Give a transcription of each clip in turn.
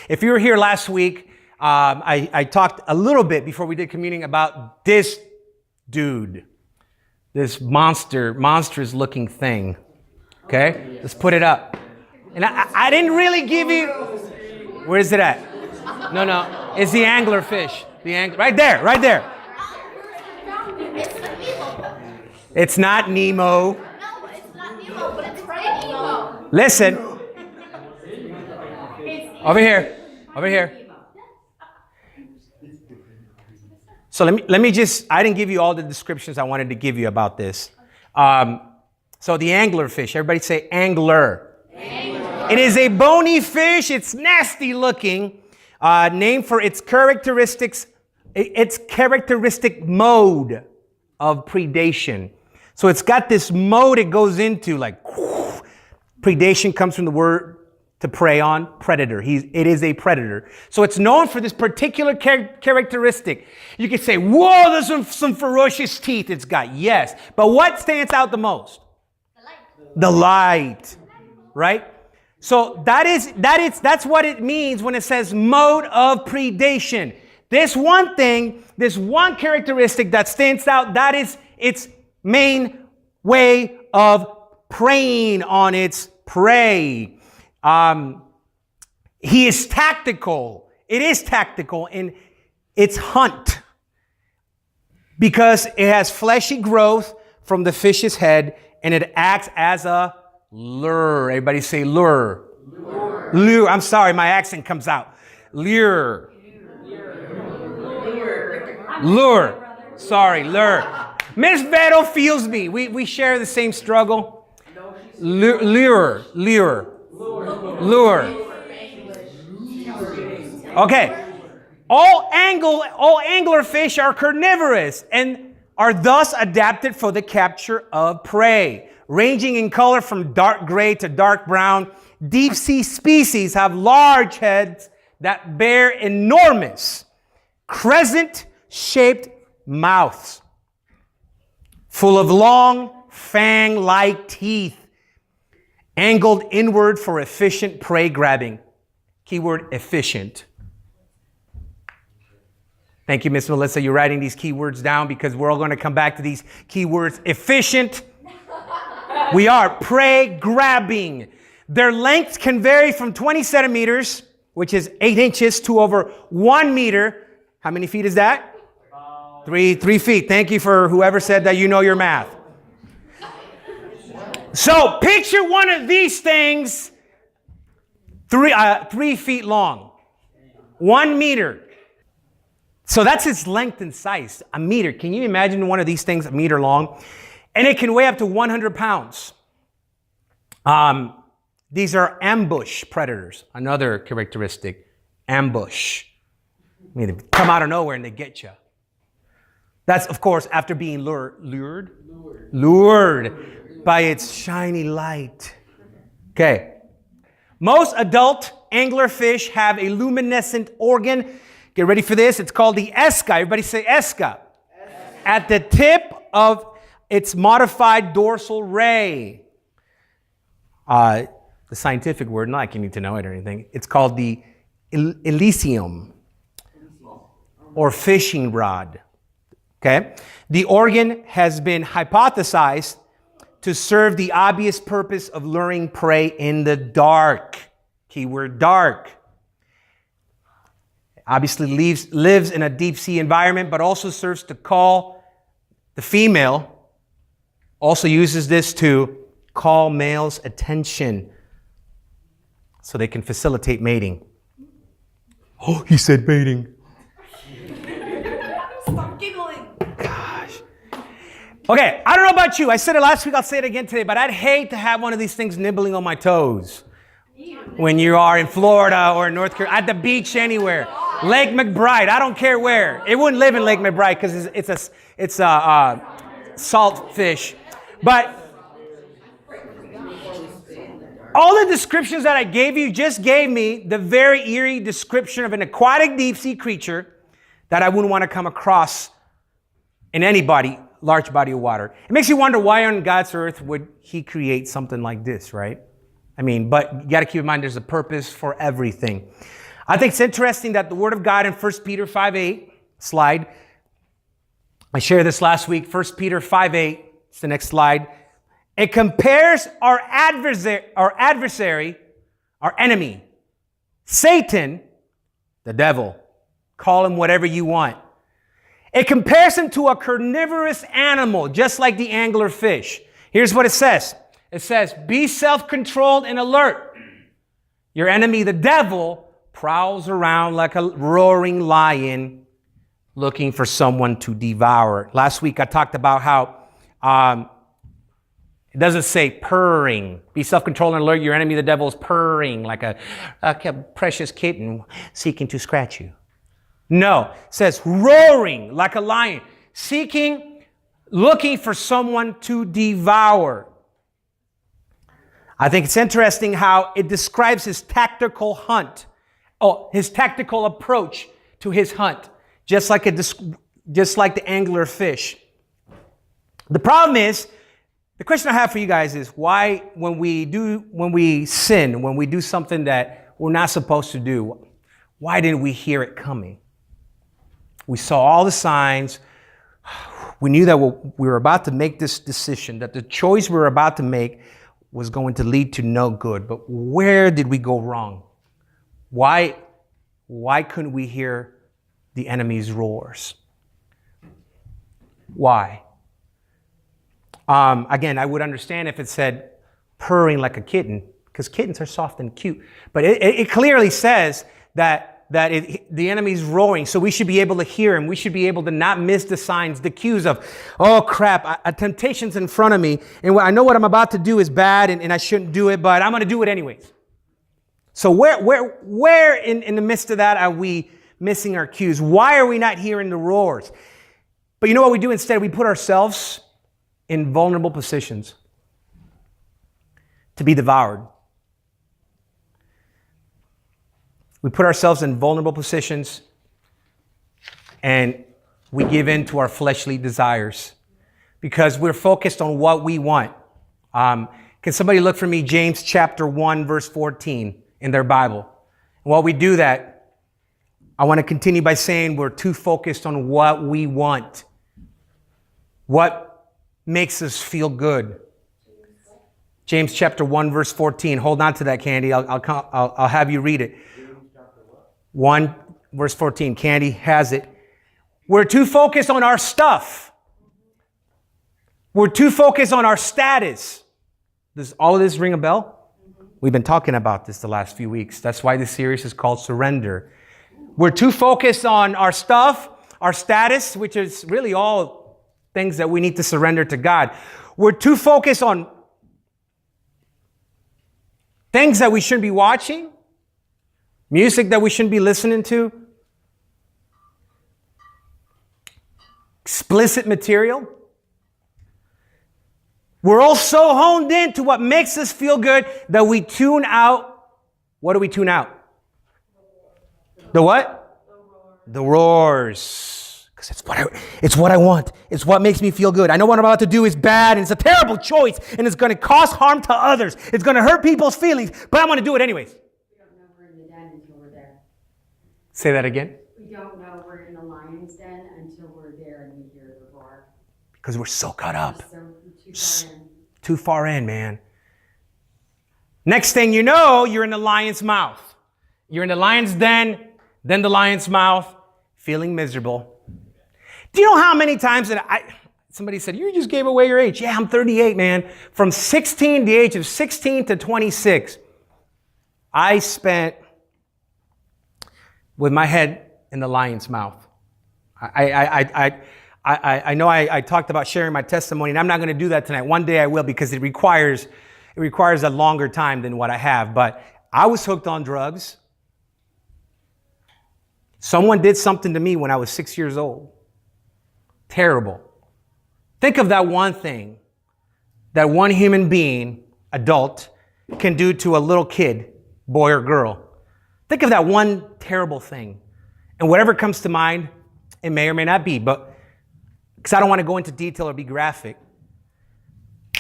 If you were here last week, I talked a little bit before we did communion about this dude, this monstrous looking thing. Okay, let's put it up. And I didn't really give you. Where is it at? No, it's the anglerfish. Right there. It's not Nemo. No, it's not Nemo, but it's right Nemo. Listen. Over here. So let me just, I didn't give you all the descriptions I wanted to give you about this. So the anglerfish, everybody say angler. It is a bony fish. It's nasty looking, named for its characteristic mode of predation. So it's got this mode it goes into, like predation comes from the word to prey on, predator. It is a predator. So it's known for this particular characteristic. You could say, whoa, there's some ferocious teeth it's got. Yes. But what stands out the most? The light. Right? So that's what it means when it says mode of predation. This one characteristic that stands out, that is its main way of preying on its prey. He is tactical. It is tactical in its hunt because it has fleshy growth from the fish's head and it acts as a lure. Everybody say lure. Lure. I'm sorry, my accent comes out. Lure. Sorry, lure. Miss Vero feels me. We share the same struggle. Lure. Okay. All anglerfish are carnivorous and are thus adapted for the capture of prey. Ranging in color from dark gray to dark brown, deep sea species have large heads that bear enormous crescent-shaped mouths full of long fang-like teeth angled inward for efficient prey grabbing. Keyword efficient. Thank you, Miss Melissa. You're writing these keywords down because we're all going to come back to these keywords. Efficient. We are prey grabbing. Their lengths can vary from 20 centimeters, which is 8 inches, to over 1 meter. How many feet is that? 3 feet. Thank you for whoever said that you know your math. So picture one of these things 3 feet long, 1 meter. So that's its length and size, a meter. Can you imagine one of these things a meter long? And it can weigh up to 100 pounds. These are ambush predators. Another characteristic, ambush. I mean, they come out of nowhere and they get you. That's, of course, after being lured by its shiny light. Okay. Most adult anglerfish have a luminescent organ. Get ready for this. It's called the esca. Everybody say esca. At the tip of its modified dorsal ray. The scientific word, not like you need to know it or anything. It's called the elysium or fishing rod. Okay? The organ has been hypothesized to serve the obvious purpose of luring prey in the dark. Keyword dark. Obviously lives in a deep sea environment, but also serves to call the female, also uses this to call males' attention so they can facilitate mating. Oh, he said mating. Stop giggling. Gosh. Okay, I don't know about you. I said it last week, I'll say it again today, but I'd hate to have one of these things nibbling on my toes when you are in Florida or in North Carolina, at the beach, anywhere. Lake McBride, I don't care where. It wouldn't live in Lake McBride because it's a salt fish. But all the descriptions that I gave you just gave me the very eerie description of an aquatic deep sea creature that I wouldn't want to come across in any large body of water. It makes you wonder why on God's earth would he create something like this, right? I mean, but you got to keep in mind there's a purpose for everything. I think it's interesting that the Word of God in 1 Peter 5:8 slide, I shared this last week, 1 Peter 5:8, it's the next slide. It compares our adversary, our enemy, Satan, the devil, call him whatever you want. It compares him to a carnivorous animal, just like the angler fish. Here's what it says. It says, be self-controlled and alert. Your enemy, the devil, prowls around like a roaring lion looking for someone to devour. Last week I talked about how it doesn't say purring. Be self-controlled and alert. Your enemy, the devil, is purring like a precious kitten seeking to scratch you. No, it says roaring like a lion, looking for someone to devour. I think it's interesting how it describes his tactical hunt. His tactical approach to his hunt, just like the angler fish. The problem is, the question I have for you guys is why, when we sin, when we do something that we're not supposed to do, why didn't we hear it coming? We saw all the signs. We knew that we were about to make this decision, that the choice we were about to make was going to lead to no good. But where did we go wrong? Why couldn't we hear the enemy's roars? Why? Again, I would understand if it said purring like a kitten, because kittens are soft and cute. But it clearly says that the enemy's roaring, so we should be able to hear him. We should be able to not miss the signs, the cues of, oh crap, a temptation's in front of me, and I know what I'm about to do is bad, and I shouldn't do it, but I'm going to do it anyways. So where in the midst of that are we missing our cues? Why are we not hearing the roars? But you know what we do instead? We put ourselves in vulnerable positions to be devoured. We put ourselves in vulnerable positions and we give in to our fleshly desires because we're focused on what we want. Can somebody look for me, James chapter 1, verse 14 in their Bible? And while we do that, I want to continue by saying we're too focused on what we want. What makes us feel good? James chapter 1, verse 14. Hold on to that, Candy. I'll have you read it. 1, verse 14. Candy has it. We're too focused on our stuff. We're too focused on our status. Does all of this ring a bell? We've been talking about this the last few weeks. That's why this series is called Surrender. We're too focused on our stuff, our status, which is really all things that we need to surrender to God. We're too focused on things that we shouldn't be watching, music that we shouldn't be listening to, explicit material. We're all so honed in to what makes us feel good that we tune out. What do we tune out? The what? The roars. Because it's what I want. It's what makes me feel good. I know what I'm about to do is bad and it's a terrible choice and it's going to cause harm to others. It's going to hurt people's feelings, but I'm going to do it anyways. Say that again. We don't know we're in the lion's den until we're there and we hear the roar. Because we're so caught up. So too far in, man. Next thing you know, you're in the lion's mouth. You're in the lion's den, then the lion's mouth, feeling miserable. Do you know how many times that somebody said, you just gave away your age. Yeah, I'm 38, man. From the age of 16 to 26, I spent with my head in the lion's mouth. I know I talked about sharing my testimony, and I'm not going to do that tonight. One day I will, because it requires a longer time than what I have. But I was hooked on drugs. Someone did something to me when I was 6 years old. Terrible. Think of that one thing that one human being, adult, can do to a little kid, boy or girl. Think of that one terrible thing. And whatever comes to mind, it may or may not be, but because I don't want to go into detail or be graphic.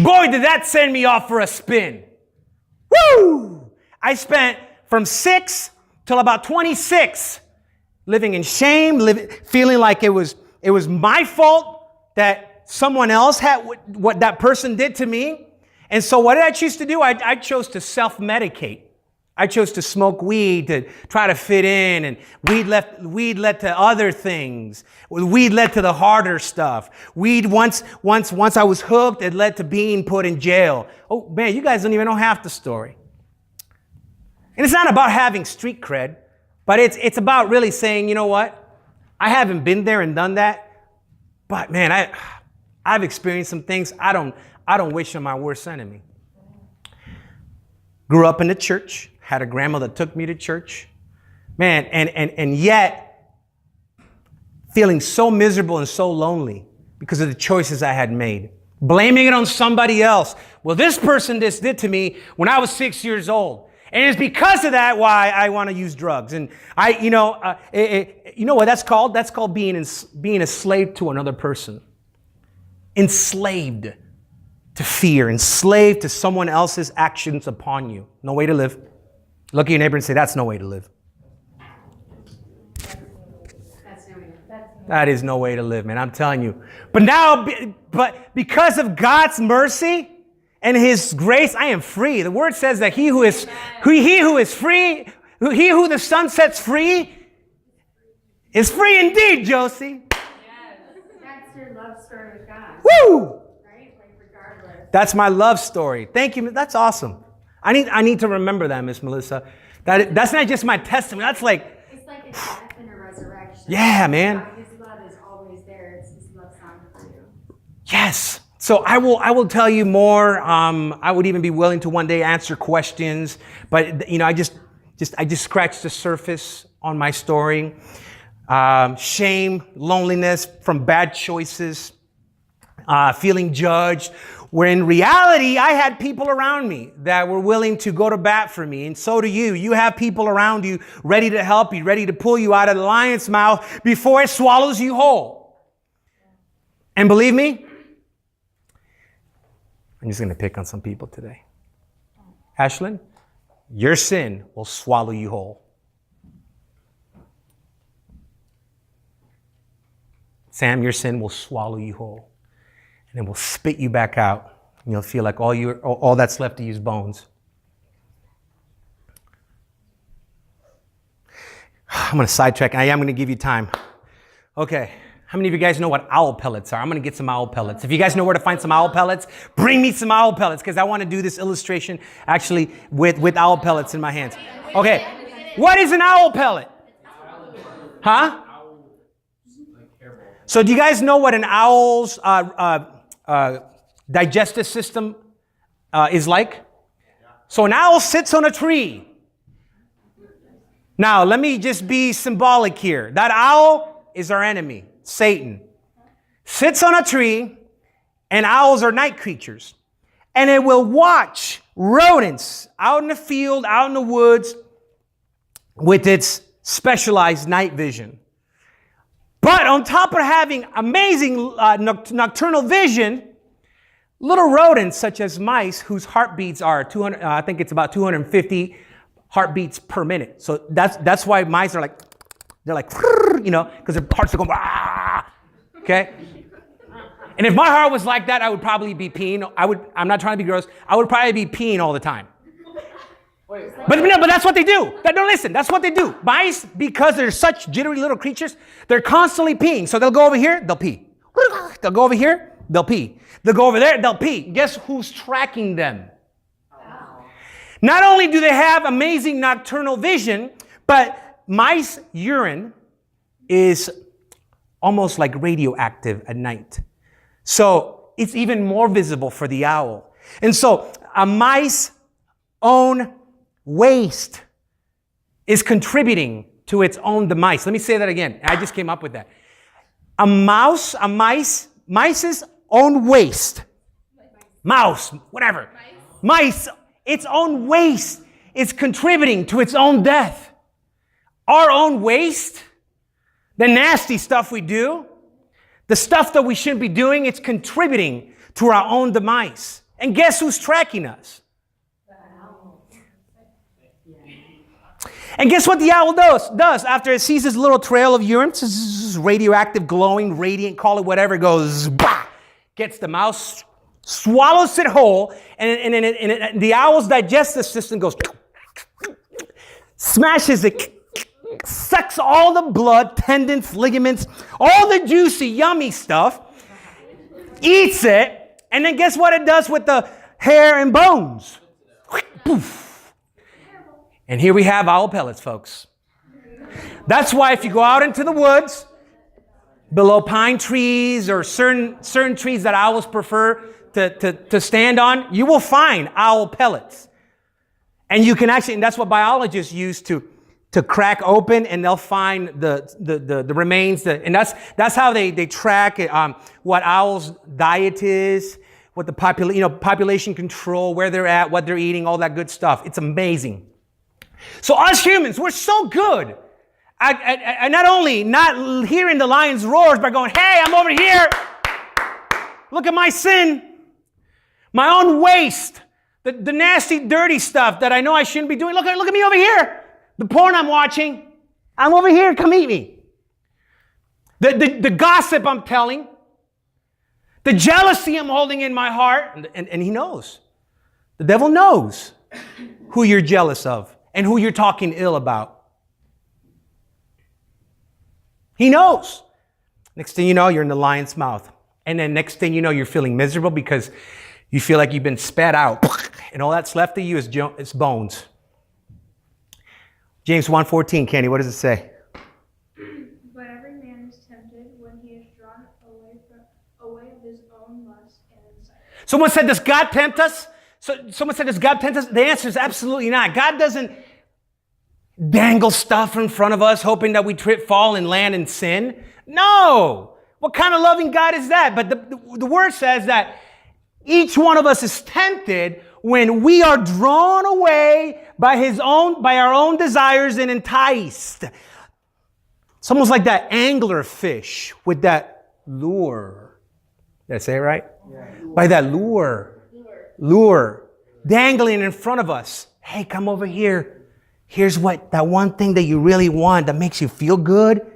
Boy, did that send me off for a spin. Woo! I spent from 6 till about 26 living in shame, feeling like it was my fault that someone else had what that person did to me. And so what did I choose to do? I chose to self-medicate. I chose to smoke weed to try to fit in, and weed led to other things. Weed led to the harder stuff. Weed, once I was hooked, it led to being put in jail. Oh man, you guys don't even know half the story. And it's not about having street cred, but it's about really saying, you know what? I haven't been there and done that, but man, I've experienced some things I don't wish on my worst enemy. Grew up in the church. Had a grandma that took me to church. Man, and yet feeling so miserable and so lonely because of the choices I had made. Blaming it on somebody else. Well, this person did to me when I was 6 years old. And it's because of that why I want to use drugs. And you know what that's called? That's called being a slave to another person. Enslaved to fear. Enslaved to someone else's actions upon you. No way to live. Look at your neighbor and say, that's no way to live. That's no way. That is no way to live, man. I'm telling you. But because of God's mercy and his grace, I am free. The word says that he who is free, he who the Son sets free is free indeed, Josie. Yes. That's your love story with God. Woo! Right? Like regardless. That's my love story. Thank you. That's awesome. I need to remember that, Miss Melissa. That's not just my testimony. That's like... It's like a death and a resurrection. Yeah, man. His love is always there. It's his love song for you. Yes. So I will tell you more. I would even be willing to one day answer questions. But, you know, I just scratched the surface on my story. Shame, loneliness from bad choices, feeling judged. Where in reality, I had people around me that were willing to go to bat for me. And so do you. You have people around you ready to help you, ready to pull you out of the lion's mouth before it swallows you whole. And believe me, I'm just going to pick on some people today. Ashlyn, your sin will swallow you whole. Sam, your sin will swallow you whole. And it will spit you back out. And you'll feel like all that's left to you is bones. I'm going to sidetrack. I am going to give you time. Okay. How many of you guys know what owl pellets are? I'm going to get some owl pellets. If you guys know where to find some owl pellets, bring me some owl pellets, because I want to do this illustration actually with owl pellets in my hands. Okay. What is an owl pellet? Huh? So do you guys know what an owl's digestive system is like? So an owl sits on a tree. Now, let me just be symbolic here. That owl is our enemy, Satan. Sits on a tree, and owls are night creatures. And it will watch rodents out in the field, out in the woods, with its specialized night vision. But on top of having amazing nocturnal vision, little rodents such as mice, whose heartbeats are 200, I think it's about 250 heartbeats per minute. So that's why mice are like, they're like, you know, because their hearts are going, okay? And if my heart was like that, I would probably be peeing. I'm not trying to be gross. I would probably be peeing all the time. But that's what they do. No, listen, that's what they do. Mice, because they're such jittery little creatures, they're constantly peeing. So they'll go over here, they'll pee. They'll go over here, they'll pee. They'll go over there, they'll pee. Guess who's tracking them? Not only do they have amazing nocturnal vision, but mice urine is almost like radioactive at night. So it's even more visible for the owl. And so a mice's own waste is contributing to its own demise. Let me say that again. I just came up with that. Mice's own waste. Mouse, whatever. Mice, its own waste is contributing to its own death. Our own waste, the nasty stuff we do, the stuff that we shouldn't be doing, it's contributing to our own demise. And guess who's tracking us? And guess what the owl does after it sees this little trail of urine, radioactive, glowing, radiant, call it whatever, it goes, bah, gets the mouse, swallows it whole, and the owl's digestive system goes, smashes it, sucks all the blood, tendons, ligaments, all the juicy, yummy stuff, eats it, and then guess what it does with the hair and bones? Poof. And here we have owl pellets, folks. That's why if you go out into the woods, below pine trees or certain trees that owls prefer to stand on, you will find owl pellets. And you can actually, and that's what biologists use to crack open, and they'll find the remains. And that's how they track what owls' diet is, what the population control, where they're at, what they're eating, all that good stuff. It's amazing. So us humans, we're so good at not only not hearing the lion's roars, but going, hey, I'm over here. Look at my sin, my own waste, the nasty, dirty stuff that I know I shouldn't be doing. Look at me over here. The porn I'm watching, I'm over here. Come eat me. The gossip I'm telling, the jealousy I'm holding in my heart, and he knows. The devil knows who you're jealous of and who you're talking ill about. He knows. Next thing you know, you're in the lion's mouth. And then next thing you know, you're feeling miserable because you feel like you've been spat out. And all that's left of you is bones. James 1:14, Kenny, what does it say? But every man is tempted when he is drawn away of his own lust and desire. Someone said, does God tempt us? Someone said, does God tempt us? The answer is absolutely not. God doesn't dangle stuff in front of us, hoping that we trip, fall, and land in sin. No. What kind of loving God is that? But the word says that each one of us is tempted when we are drawn away by our own desires and enticed. It's almost like that angler fish with that lure. Did I say it right? Yeah. By that lure dangling in front of us. Hey, come over here. Here's that one thing that you really want that makes you feel good.